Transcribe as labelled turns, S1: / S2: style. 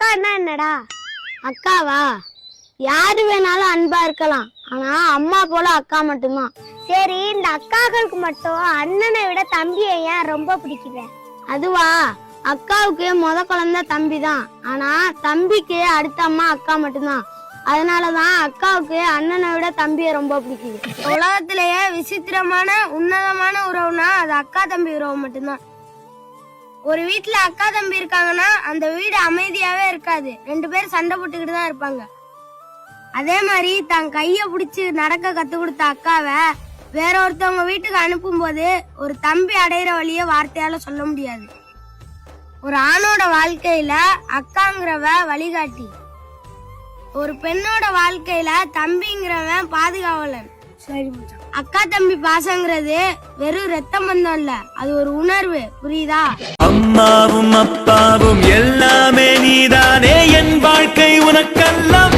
S1: அக்கான்னா என்னடா? அக்காவா? யாரு வேணாலும் அன்பா இருக்கலாம், ஆனா அம்மா போல அக்கா மட்டும்தான். சரி, இந்த அக்காக்களுக்கு மட்டும் அண்ணனை விட தம்பியை ஏன் ரொம்ப பிடிக்குது? அதுவா, அக்காவுக்கு முத குழந்தை தம்பி தான், ஆனா தம்பிக்கு அடுத்த அம்மா அக்கா மட்டும்தான். அதனாலதான் அக்காவுக்கு அண்ணனை விட தம்பியை ரொம்ப பிடிக்குது. உலகத்திலேயே விசித்திரமான உன்னதமான உறவுனா அது அக்கா தம்பி உறவு மட்டும்தான். ஒரு வீட்டுல அக்கா தம்பி இருக்காங்கன்னா அந்த வீடு அமைதியாவே இருக்காது. 2 பேரும் சண்டை போட்டுக்கிட்டு தான் இருப்பாங்க. அதே மாதிரி தன் கைய பிடிச்சு நடக்க கத்து கொடுத்த அக்காவை வேற ஒருத்தவங்க வீட்டுக்கு அனுப்பும் போது ஒரு தம்பி அடையிற வழிய வார்த்தையால சொல்ல முடியாது. ஒரு ஆணோட வாழ்க்கையில அக்காங்கிறவ வழிகாட்டி, ஒரு பெண்ணோட வாழ்க்கையில தம்பிங்கிறவன் பாதுகாவலன். சரி, அக்கா தம்பி பாசங்கிறது வெறும் ரத்த பந்தம் இல்ல, அது ஒரு உணர்வு. புரியுதா?
S2: அம்மாவும் அப்பாவும் எல்லாமே நீதானே, என் வாழ்க்கை உனக்கெல்லாம்